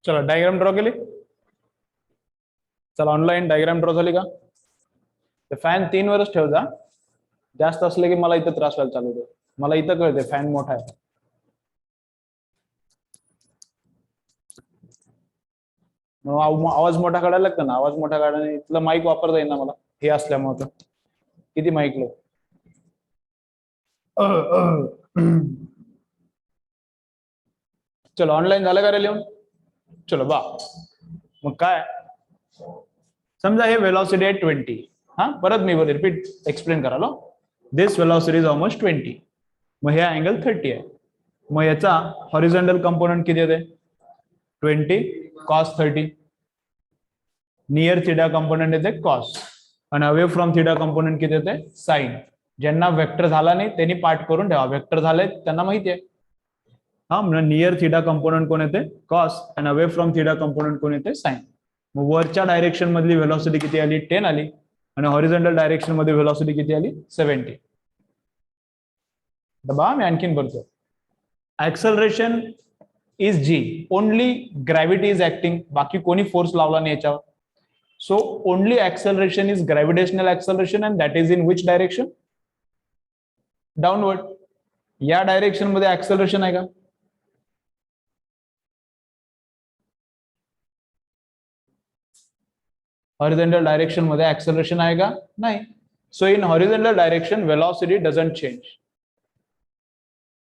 चला diagram draw केली. चला ऑनलाईन डायग्राम ड्रॉ झाली का? फॅन 3 वरच ठेव जा. जास्त असले की मला इथं त्रास व्हायला चालू होतो. मला इथं कळते फॅन मोठा आहे. आवाज मोठा काढायला लागतं ना. आवाज मोठा काढायला इथलं माईक वापरता येईल ना मला, हे असल्यामुळे. किती माईक लो. चलो ऑनलाईन झालं का रे लिहून? चलो बा. मग काय समजा हे वेलॉसिटी आहे 20. हा परत मी रिपीट एक्सप्लेन करालो. दिस वेलॉसिटी इज ऑलमोस्ट 20. मग हे अँगल 30 आहे. मग याचा हॉरिझॉन्टल कंपोनंट किती येते? 20 cos 30. नियर थिटा कंपोनंट येते cos आणि अवे फ्रॉम थिटा कंपोनंट किती येते? साइन. ज्यांना वेक्टर झाला नाही त्यांनी पाठ करून ठेवा. वेक्टर झाले त्यांना माहिती आहे. हा म्हणजे नियर थिटा कंपोनंट कोण येते? cos आणि अवे फ्रॉम थिटा कंपोनंट कोण येते? साइन. मग वरच्या डायरेक्शन मधली व्हेलॉसिटी किती आली? 10 आली. आणि हॉरिझॉन्टल डायरेक्शन मध्ये व्हेलॉसिटी किती आली? 70. दबा मी आणखीन भरतो. Acceleration is g. Only gravity is acting. बाकी कोणी फोर्स लावला नाही याच्यावर. So only acceleration is gravitational acceleration and that is in which direction? Downward. या डायरेक्शन मध्ये ऍक्सलरेशन आहे का? हॉरिझॉन्टल डायरेक्शन मध्ये ऍक्सलरेशन आहे का? नाही. So in horizontal direction velocity doesn't change.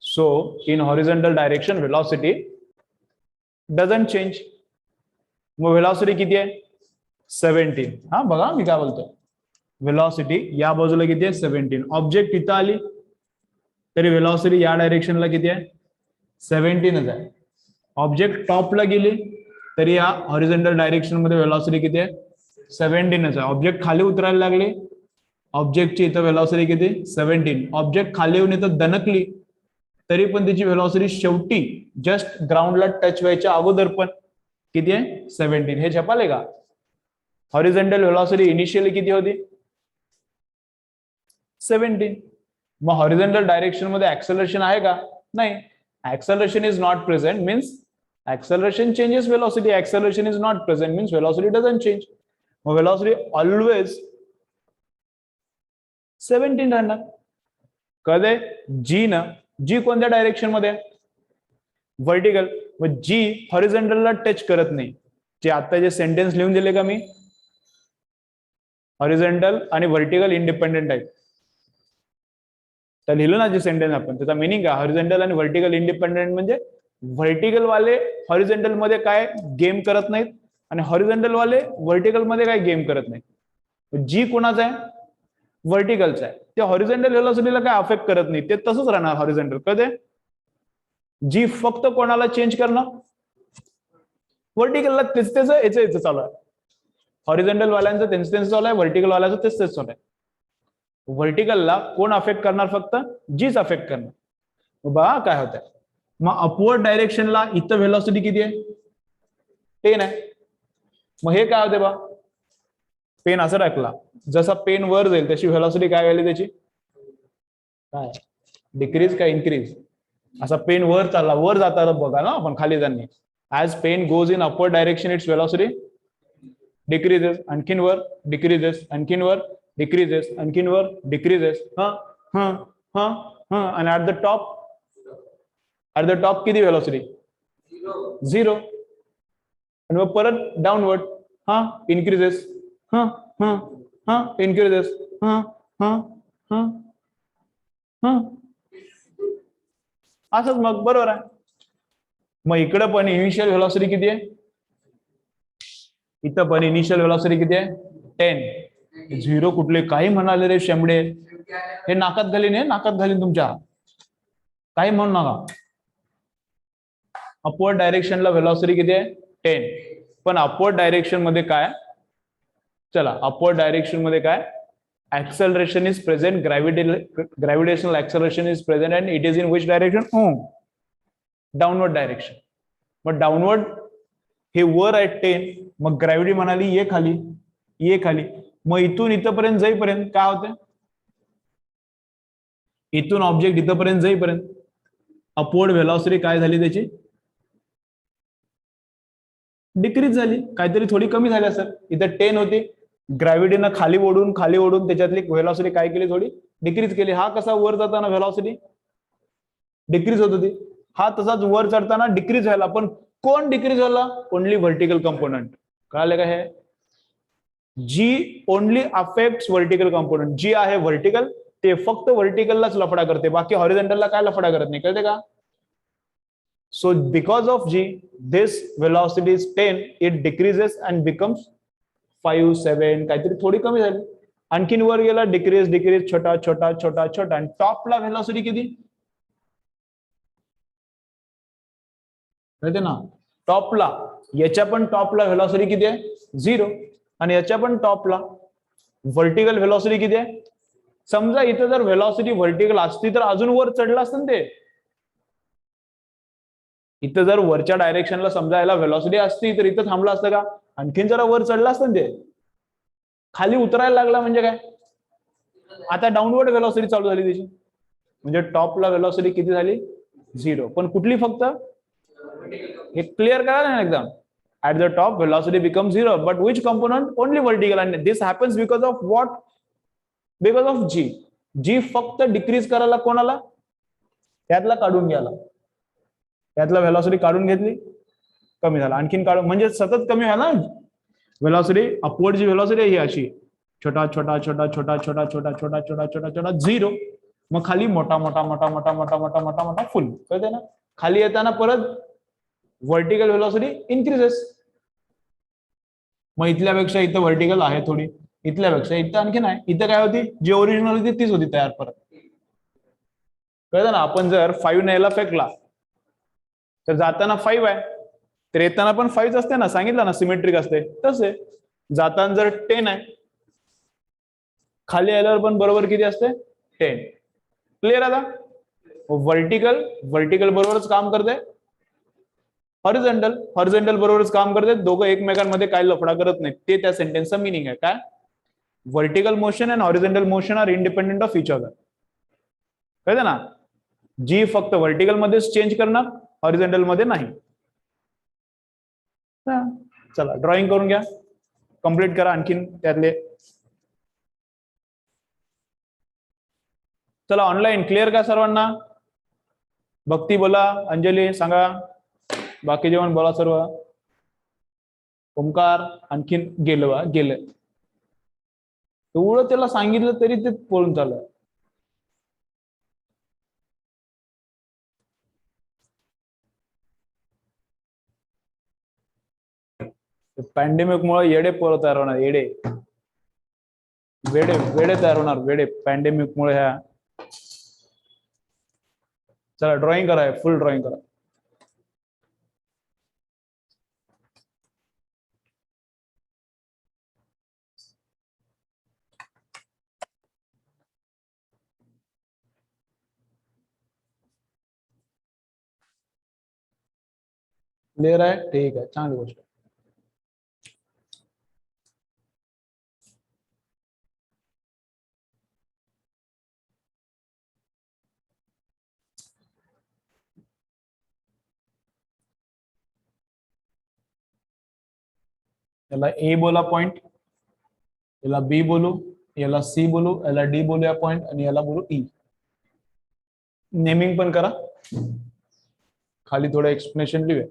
So in horizontal direction velocity doesn't change. मग velocity किती आहे? 17. हा बघा मी काय बोलतो. वेलॉसिटी या बाजूला किती आहे? 17. ऑब्जेक्ट इथं आली तरी वेलॉसिटी या डायरेक्शनला किती आहे? 17च आहे. ऑब्जेक्ट टॉपला गेली तरी या हॉरिझॉन्टल डायरेक्शन मध्ये वेलॉसिटी किती आहे? 17च आहे. ऑब्जेक्ट खाली उतरायला लागली, ऑब्जेक्टची इथं वेलॉसिटी किती? 17. ऑब्जेक्ट खाली येऊन इथं दणकली तरी पण तिची वेलॉसिटी शेवटी जस्ट ग्राउंडला टच व्हायच्या अगोदर पण किती आहे? 17. हे छपाले का? हॉरिझॉन्टल वेलॉसिटी इनिशियली किती होती? 17. मग हॉरिझॉन्टल डायरेक्शन मध्ये ऍक्सलरेशन आहे का? नाही. Acceleration is not present means acceleration changes velocity. Acceleration is not present means velocity doesn't change. मग velocity always 17 राहणार. कळले? जी ना, जी कोणत्या डायरेक्शन मध्ये? व्हर्टिकल. मग जी हॉरिझॉन्टलला टच करत नाही. जे आता जे सेंटेन्स लिहून दिले का मी, हॉरिझॉन्टल आणि व्हर्टिकल इंडिपेंडेंट आहेत. तर लिहिलं ना जे सेंटेन्स आपण, त्याचा मिनिंग काय? हॉरिझॉन्टल आणि व्हर्टिकल इंडिपेंडेंट म्हणजे व्हर्टिकल वाले हॉरिझॉन्टल मध्ये काय गेम करत नाहीत आणि हॉरिझॉन्टल वाले व्हर्टिकल मध्ये काय गेम करत नाहीत. जी कोणाचा आहे? व्हर्टिकलचा आहे. ते हॉरिझॉन्टल व्हेलॉसिटीला काय अफेक्ट करत नाही. ते तसंच राहणार हॉरिझॉन्टल. कधी? जी फक्त कोणाला चेंज करणार? व्हर्टिकलला. त्याचं याचं चालू आहे. हॉरिझॉन्टल वाल्यांचं त्यांचं चालू आहे, व्हर्टिकल वाल्याचं तेच चालू आहे. व्हर्टिकलला कोण अफेक्ट करणार? फक्त जीच अफेक्ट करणार. बघा काय होत आहे. मग अपवर्ड डायरेक्शनला इथं व्हेलॉसिटी किती आहे? 10 आहे. मग हे काय होते बा? पेन असं टाकला, जसा पेन वर जाईल तशी व्हेलॉसिटी काय व्हायली त्याची? काय डिक्रीज का इन्क्रीज? असा पेन वर चालला, वर जाता बघा ना आपण खाली जाणे. As pen goes in upward direction its velocity decreases. आणखीन वर डिक्रीजेस. आणखीन वर डिक्रीजेस. आणखीन वर डिक्रीजेस. हा हा हा हा. आणि ऍट द टॉप किती व्हेलॉसिटी? 0. आणि मग परत डाऊनवर्ड. हा इन्क्रीजेस. हा हा हा इन्क्रीजेस. हा हा हा हा. असंच मग बरोबर आहे. मग इकडं पण इनिशियल व्हेलॉसिटी किती आहे? इथं पण इनिशियल व्हेलॉसिटी किती आहे? 10. 0 कुठले काही म्हणाले रे शेंबडे. हे नाकात घालीन, हे नाकात घालीन तुमच्या. काही म्हणू नका. अपवर्ड डायरेक्शनला व्हेलॉसिटी किती आहे? 10. पण अपवर्ड डायरेक्शन मध्ये काय? चला अपवर्ड डायरेक्शन मध्ये काय? acceleration is present, gravitational acceleration is present, and it is in which direction? Downward direction. मग डाऊनवर्ड हे वर आहे 10. मग ग्रॅव्हिटी म्हणाली ये खाली, ये खाली. मग इथून इथपर्यंत जाईपर्यंत काय होते? इथून ऑब्जेक्ट इथपर्यंत जाईपर्यंत अपवर्ड व्हेलॉसिटी काय झाली त्याची? डिक्रीज झाली, काहीतरी थोडी कमी झाली असेल. इथं 10 होती, ग्रॅव्हिटीनं खाली ओढून त्याच्यातली व्हेलॉसिटी काय केली, थोडी डिक्रीज केली. हा कसा वर जाताना व्हेलॉसिटी डिक्रीज होत होती, हा तसाच वर चढताना डिक्रीज व्हायला. पण कोण डिक्रीज झाला? Only vertical component. कळाले का? हे जी ओनली अफेक्ट्स व्हर्टिकल कंपोनंट, जी आहे व्हर्टिकल ते फक्त व्हर्टिकललाच लफडा करते, बाकी हॉरिझॉन्टलला काय लफडा करत नाही. कळते का? So because of G, this velocity is 10, it decreases and becomes 5, 7, काहीतरी थोडी कमी झाली. आणखीन वर गेला, डिक्रीज छोटा छोटा छोटा छोटा, आणि टॉपला व्हेलॉसिटी किती कळते ना? टॉपला, याच्या पण टॉपला व्हेलॉसिटी किती आहे? 0. आणि याच्या पण टॉपला व्हर्टिकल व्हेलॉसिटी किती आहे? समजा इथे जर व्हेलॉसिटी व्हर्टिकल असती तर अजून वर चढलं असतं ना ते. इथं जर वरच्या डायरेक्शनला समजा याला व्हेलॉसिटी असती तर इथं थांबलं असतं का? आणखीन जरा वर चढलं असतं ते. खाली उतरायला लागला म्हणजे काय? आता डाऊनवर्ड व्हेलॉसिटी चालू झाली त्याची, म्हणजे टॉपला व्हेलॉसिटी किती झाली? 0. पण कुठली? फक्त हे क्लिअर करा ना एकदम. At the top velocity becomes 0, but which component? Only vertical. And this happens because of what? Because of G. G फक्त डिक्रीज करायला कोणाला? त्यातला काढून घ्यायला. त्यातला व्हेलॉसिटी काढून घेतली, कमी झाला. आणखीन काढून म्हणजे सतत कमी व्हायला व्हेलॉसिटी. अपवर्ड जी व्हेलॉसिटी आहे ही अशी छोटा छोटा छोटा छोटा छोटा छोटा छोटा छोटा छोटा छोटा 0. मग खाली मोठा मोठा मोठा मोठा मोठा मोठा मोठा मोठा फुल. कळते ना? खाली येताना परत व्हर्टिकल व्हेलॉसिटी इन्क्रीजेस. मग इथल्यापेक्षा इथं व्हर्टिकल आहे थोडी, इथल्यापेक्षा इथं आणखी नाही. इथं काय होती? जी ओरिजिनल होती तीच होती तयार परत. कळतं ना? आपण जर 5 न्यायला फेकला तर जाताना 5 आहे, तर येताना पण 5 असते ना. सांगितलं ना सिमेट्रिक असते. तसे जाताना जर 10 आहे, खाली आल्यावर पण बरोबर किती असते? 10. क्लिअर? आता व्हर्टिकल बरोबरच काम करते, हॉरिझॉन्टल बरोबरच काम करते. दोघं एकमेकांमध्ये काय लफडा करत नाही. ते त्या सेंटेन्सचा मिनिंग आहे. काय? Vertical motion and horizontal motion are independent of each other. कळतं ना? जी फक्त व्हर्टिकल मध्येच चेंज करणार, हॉरिझॉन्टल मध्ये नाही. चला ड्रॉइंग करून घ्या, कम्प्लीट करा आणखीन त्यातले. चला ऑनलाईन क्लिअर का सर्वांना? भक्ती बोला, अंजली सांगा, बाकी जेवण बोला सर्व. ओमकार आणखीन गेलं गेलं. एवढं त्याला सांगितलं तरी ते बोलून चालू. पॅन्डेमिक मुळे येडे पोरं तयार होणार, वेडे तयार होणार, वेडे पॅन्डेमिक मुळे. ह्या चला ड्रॉइंग करा, फुल ड्रॉइंग करा. क्लिअर आहे? ठीक आहे, चांगली गोष्ट. याला ए बोला पॉइंट, याला बी बोलू, याला सी बोलू, याला डी बोलूया पॉइंट, आणि याला बोलू ई. नेमिंग पण करा. खाली थोडं एक्सप्लेनेशन लिहूया.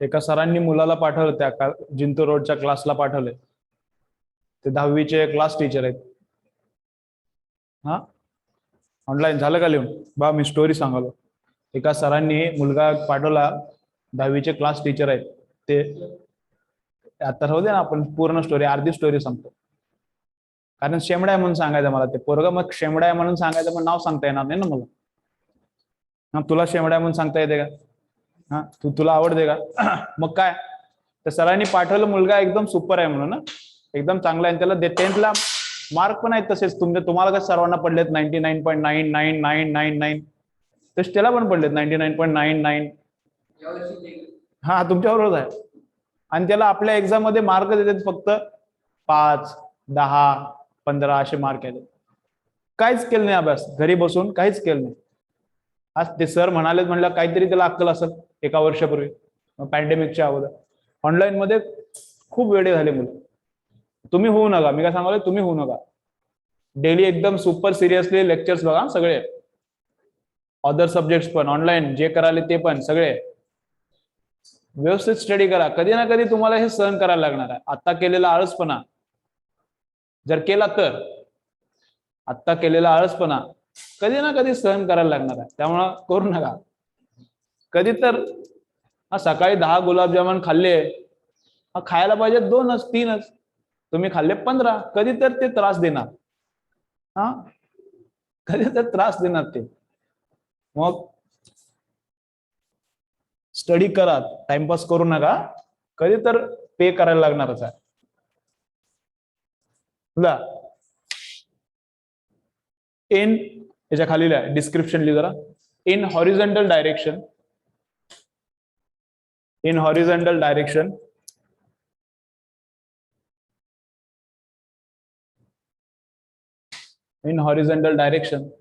एका सरांनी मुलाला पाठवलं, त्या जिंतूर रोडच्या क्लासला पाठवले. ते 10वीचे क्लास टीचर आहेत. हा ऑनलाईन झालं का लिहून? बा मी स्टोरी सांगालो. एका सरांनी मुलगा पाठवला, 10वीचे क्लास टीचर आहेत ते. आता राहू दे ना, आपण पूर्ण स्टोरी, अर्धी स्टोरी सांगतो. कारण शेमडा आहे म्हणून सांगायचं मला ते पोरग. मग शेमडा आहे म्हणून सांगायचं, पण नाव सांगता येणार नाही ना मला. हा तुला शेमडा आहे म्हणून सांगता येते का? हा तुला आवडते का? मग काय, त्या सरांनी पाठवलं मुलगा एकदम सुपर आहे म्हणून, एकदम चांगला आहे. त्याला 10th मार्क पण आहेत तसेच. तुम्हाला काय सर्वांना पडलेत 99.99999. तसे त्याला पण पडलेत 99.99. हा तुमच्याबरोबर आहे. आणि त्याला आपल्या एक्झाम मध्ये मार्क देतात फक्त 5, 10, 15 असे मार्क आहेत. काहीच केलं नाही अभ्यास, घरी बसून काहीच केलं नाही. आज ते सर म्हणाले म्हणलं काहीतरी त्याला अक्कल असेल एका वर्षापूर्वी पॅन्डेमिकच्या अगोदर. ऑनलाईन मध्ये खूप वेळे झाले मुलं. तुम्ही होऊ नका, मी काय सांगाल तुम्ही होऊ नका. डेली एकदम सुपर सिरियसली लेक्चर्स बघा सगळे, अदर सब्जेक्ट पण ऑनलाईन जे कराले ते पण सगळे व्यवस्थित स्टडी करा. कधी ना कधी तुम्हाला हे सहन करायला लागणार आहे. आता केलेला आळसपणा जर केला तर, आत्ता केलेला आळसपणा कधी ना कधी सहन करायला लागणार आहे. त्यामुळं करू नका. कधी तर सकाळी 10 गुलाबजामुन खाल्ले, खायला पाहिजे 2च 3च, तुम्ही खाल्ले 15. कधी तर ते त्रास देणार. हा, कधी तर त्रास देणार ते. मग स्टडी करा, टाइमपास करू नका. कधी तर पे करायला लागणारच आहे. बघा इन याच्या खाली डिस्क्रिप्शन लिहा जरा. In horizontal direction, in horizontal direction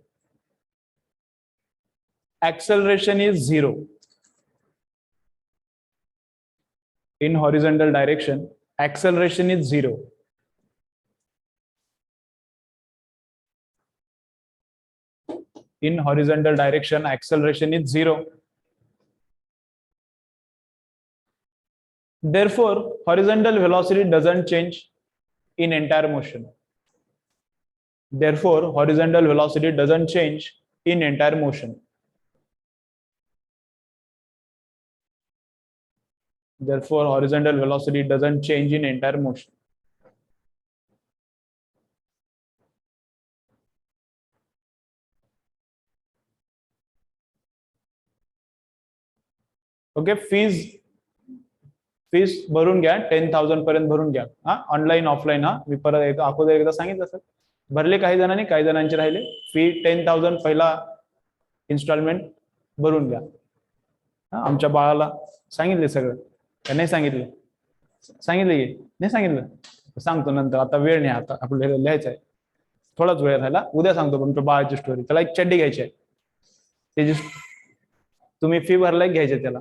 acceleration is 0. In horizontal direction acceleration is 0. In horizontal direction acceleration is 0. Therefore horizontal velocity doesn't change in entire motion. Therefore horizontal velocity doesn't change in entire motion. Therefore horizontal velocity doesn't change in entire motion. Okay, fees भरून घ्या, 10,000 पर्यंत भरून घ्या. हा, online offline. हा, मी परत अगोदर एकदा सांगितलं सर. भरले काही जणांनी, काही जणांचे राहिले. फी 10,000 पहिला इन्स्टॉलमेंट भरून घ्या. आमच्या बाळाला सांगितले सगळं, नाही सांगितलं? सांगितलं की नाही सांगितलं? सांगतो नंतर, आता वेळ नाही, आता आपल्याला लिहायचं आहे, थोडाच वेळ राहिला. उद्या सांगतो तुमच्या बाळाची स्टोरी. त्याला एक चड्डी घ्यायची आहे, त्याची तुम्ही फी भरलाय घ्यायची त्याला.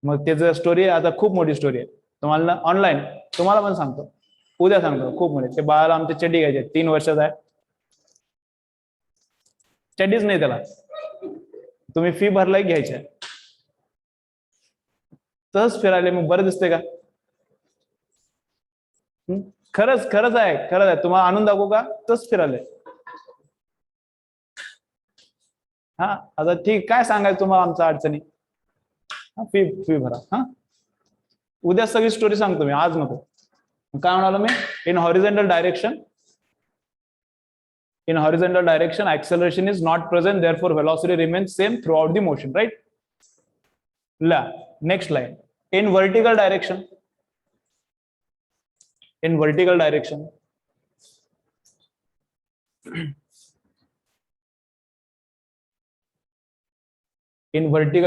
मग त्याचं स्टोरी आता खूप मोठी स्टोरी आहे. तुम्हाला ऑनलाईन तुम्हाला पण सांगतो, उद्या सांगतो. खूप मोठी. ते बाळाला आमच्या चड्डी घ्यायची आहे, 3 वर्षाचा आहे. चड्डीच नाही त्याला, तुम्ही फी भरलाय घ्यायची आहे. तसंच फिरायला मग बरं दिसतंय का? खरंच खरंच आहे, खरंच आहे. तुम्हाला आणून दाखवू का? तसंच फिरायला. हा, आता ठीक, काय सांगायचं तुम्हाला आमच्या अडचणी. फी भरा. हा, उद्या सगळी स्टोरी सांगतो मी, आज नको. काय म्हणालो मी? In horizontal direction acceleration is not present, therefore velocity remains same throughout the motion, right? Next line. In vertical direction in vertical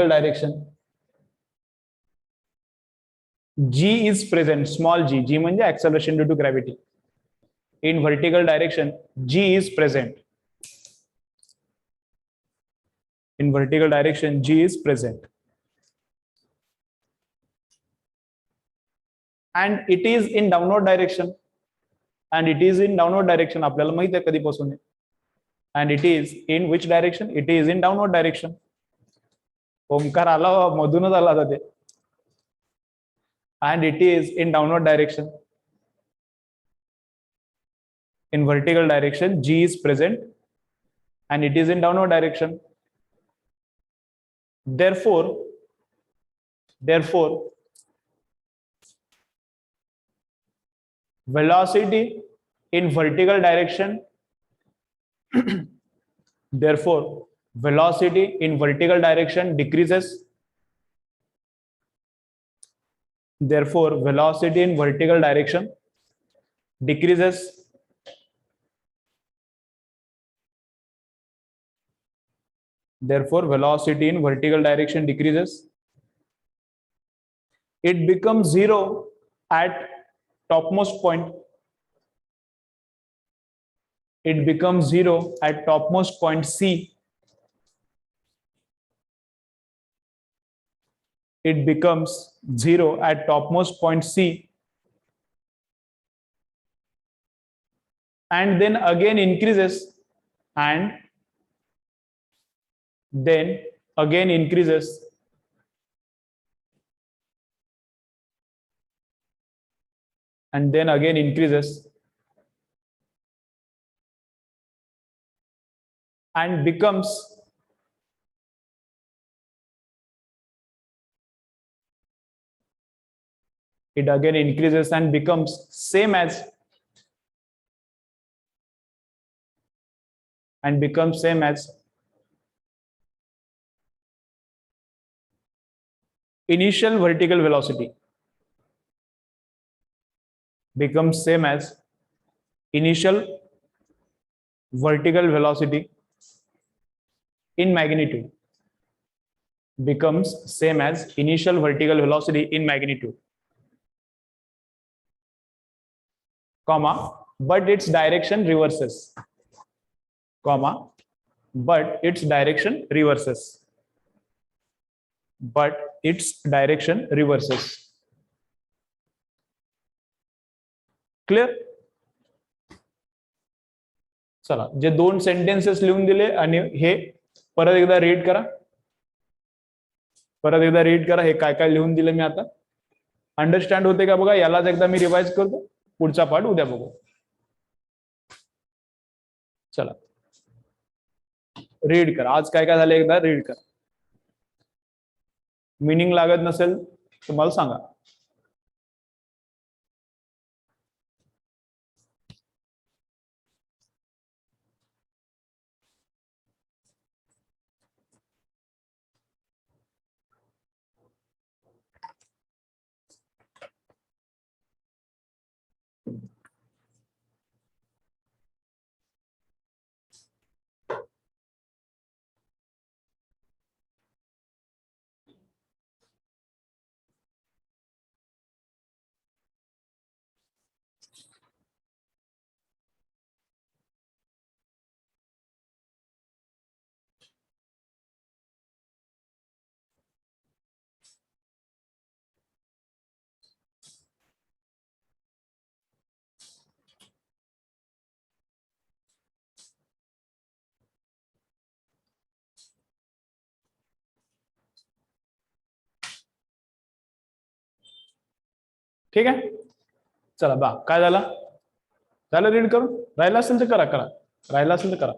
direction g is present, small g म्हणजे acceleration due to gravity. In vertical direction g is present. In vertical direction g is present and it is in downward direction. आपल्याला माहित आहे कधीपासून. and it is in which direction? It is in downward direction. Omkar आला, मधूनच आला होता ते. and it is in downward direction. In vertical direction g is present and it is in downward direction. Therefore velocity in vertical direction therefore velocity in vertical direction decreases. Therefore velocity in vertical direction decreases. Therefore velocity in vertical direction decreases. it becomes 0 at topmost point. It becomes 0 at topmost point C. It becomes 0 at topmost point C. And then again increases, and then again increases, and then again increases, and becomes it again increases and becomes same as initial vertical velocity. Becomes same as initial vertical velocity in magnitude. Becomes same as initial vertical velocity in magnitude, comma, but its direction reverses, comma, but its direction reverses, but its direction reverses. Clear? चला, जे दोन sentences लिहून दिले आणि हे परत एकदा read करा. परत एकदा रीड करा. हे काय काय लिहून दिले मी आता. अंडरस्टँड होते का बघा. यालाच एकदा मी रिवाइज करतो. पुढचा पार्ट उद्या बघू. चला रीड करा. आज काय काय झालं एकदा रीड करा. मीनिंग लागत नसेल तर मला सांगा. ठीक आहे. चला बा काय झालं. झालं रीड करून. राहिला असेल तर करा. करा राहिला असेल तर करा.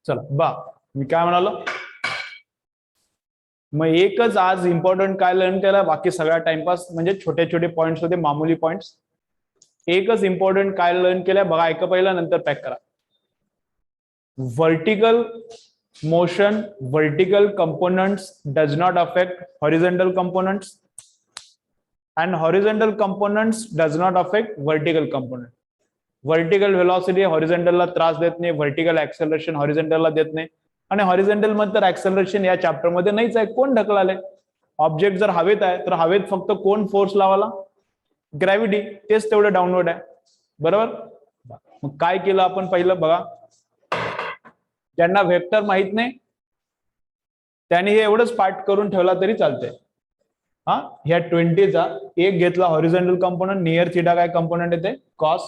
चला बा मी काय म्हणालो. मग एकच आज इम्पॉर्टंट काय लर्न केला. बाकी सगळा टाइमपास म्हणजे छोटे छोटे पॉइंट्स होते. मामूली पॉइंट्स. एकच इम्पॉर्टंट काय लर्न केल्या बघा. ऐका पहिला नंतर पॅक करा. Vertical motion vertical components does not affect horizontal components and horizontal components does not affect vertical component. Vertical velocity हॉरिझॉन्टलला त्रास देत नाही. वर्टिकल ऍक्सेलरेशन हॉरिझॉन्टलला देत नाही. आणि हॉरिझॉन्टल मध्ये तर ऍक्सेलरेशन या चॅप्टर मध्ये नाहीच आहे. कोण ढकलाले. ऑब्जेक्ट जर हवेत आहे तर हवेत फक्त कोण फोर्स लावाला. ग्रॅव्हिटी. तेच तेवढं डाऊनवर्ड आहे. बरोबर. मग काय केलं आपण पहिलं बघा. ज्यांना वेक्टर माहित नाही त्यांनी हे एवढंच पार्ट करून ठेवला तरी चालतंय. हा ह्या 20चा एक घेतला हॉरिझॉन्टल कंपोनंट. नियर थिटा काय कंपोनंट येते कॉस.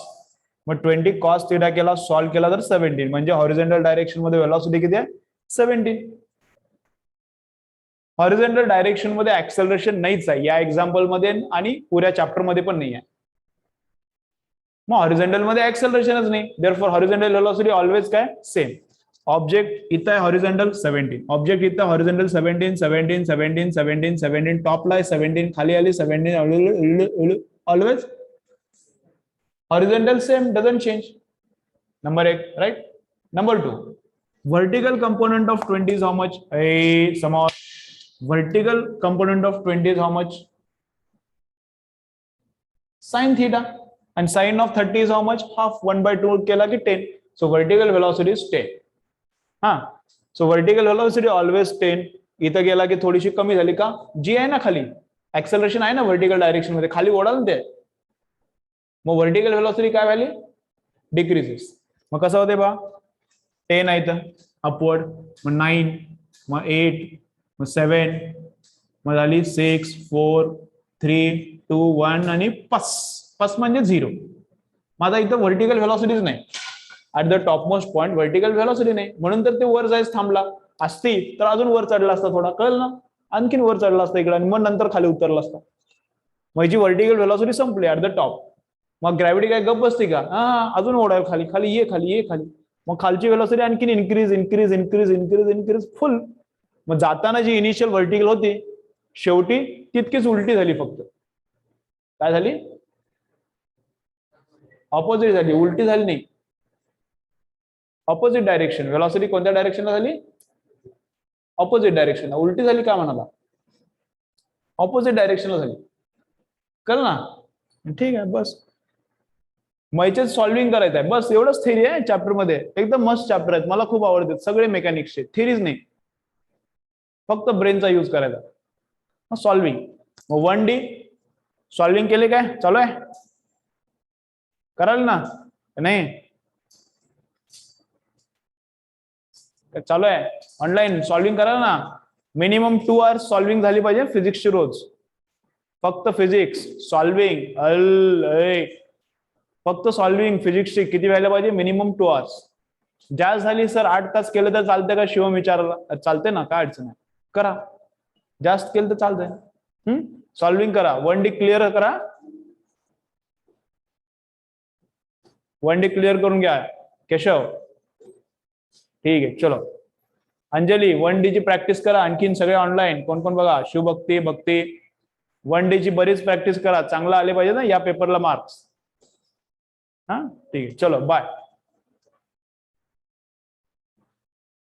मग 20 कॉस थिटा केला सॉल्व्ह केला तर 17. म्हणजे हॉरिझॉन्टल डायरेक्शन मध्ये व्हेलॉसिटी किती आहे 17. हॉरिझॉन्टल डायरेक्शन मध्ये ऍक्सेलरेशन नाहीच आहे या एक्झाम्पल मध्ये आणि पुऱ्या चॅप्टर मध्ये पण नाही आहे. मग हॉरिझॉन्टल मध्ये ऍक्सेलरेशनच नाही. देअरफॉर हॉरिझॉन्टल व्हेलॉसिटी ऑलवेज काय सेम. ऑब्जेक्ट इथं आहे हॉरिझॉन्टल 17. ऑब्जेक्ट इथं हॉरिझॉन्टल 17 17 17 17 17 टॉपला आहे 17 खाली आली 17 always horizontal same doesn't change. Number 1 right. Number 2 vertical component of 20 is how much. समोर Vertical component of 20 is how much? Sin theta. And sin of 30 is how much? Half. 1/2 केला की 10. So vertical velocity is 10. हा. So vertical velocity always 10. इथं गेला की थोडीशी कमी झाली का? जी आहे ना खाली, ऍक्सेलरेशन आहे ना वर्टिकल डायरेक्शन मध्ये, खाली ओढाल ते, मग वर्टिकल वेलोसिटी काय व्हायली? डिक्रीजेस. मग कसं होते बा? 10 आहे तर अपवर्ड, मग 9, मग 8, मग 7, मग झाली 6, 4, 3, 2, 1 आणि पस. पस म्हणजे 0. माझा इथं व्हर्टिकल व्हेलॉसिटीज नाही. At the top most point vertical velocity नाही, म्हणून तर ते वर जायच थांबला. असती तर अजून वर चढला असता, थोडा कळलं ना, आणखीन वर चढला असता इकडे, आणि मग नंतर खाली उतरला असता. माझी व्हर्टिकल व्हेलॉसिटी संपली ऍट द टॉप. मग ग्रॅव्हिटी काय गप बसते का? अजून ओढाय खाली, खाली ये, खाली ये, खाली. मग खालची व्हेलॉसिटी आणखीन increase increase increase increase increase फुल. मग जाताना जी इनिशियल व्हर्टिकल होती, शेवटी तितकीच उलटी झाली फक्त. काय झाली? ऑपोजिट झाली, उलटी झाली नाही. Opposite direction. व्हेलॉसिटी कोणत्या डायरेक्शनला झाली? ऑपोजिट डायरेक्शनला. उलटी झाली का म्हणाला? ऑपोजिट डायरेक्शनला झाली. कळ ना? ठीक आहे, बस. मैचेच सॉल्व्हिंग करायचं आहे, बस एवढंच थेरी आहे चॅप्टर मध्ये. एकदम मस्त चॅप्टर आहेत, मला खूप आवडतात सगळे मेकॅनिक्सचे. थेरीज नाही, फक्त ब्रेनचा यूज करायचा. सॉल्व्हिंग. मग 1D सॉल्व्हिंग केले काय? चालू आहे? कराल ना? नाही चालू आहे? ऑनलाईन सॉल्व्हिंग कराल ना? मिनिमम 2 hours सॉल्व्हिंग झाली पाहिजे फिजिक्सची रोज. फक्त फिजिक्स सॉल्व्हिंग. फक्त सॉल्व्हिंग फिजिक्सची किती व्हायला पाहिजे? Minimum 2 hours. जास्त झाली सर 8 तास केलं तर चालतंय का? शिवम विचारला. चालते ना, काय अडचण आहे, करा. जास्त केलं तर चालतंय. सॉल्व्हिंग करा. 1D क्लिअर करा. 1D क्लिअर करून घ्या केशव. ठीक आहे, चलो. अंजली 1D ची प्रॅक्टिस करा. आणखीन सगळे ऑनलाईन कोण कोण बघा. शिवभक्ती, भक्ती, 1D ची बरीच प्रॅक्टिस करा. चांगला आले पाहिजे ना या पेपरला मार्क्स. हा, ठीक आहे, चलो बाय.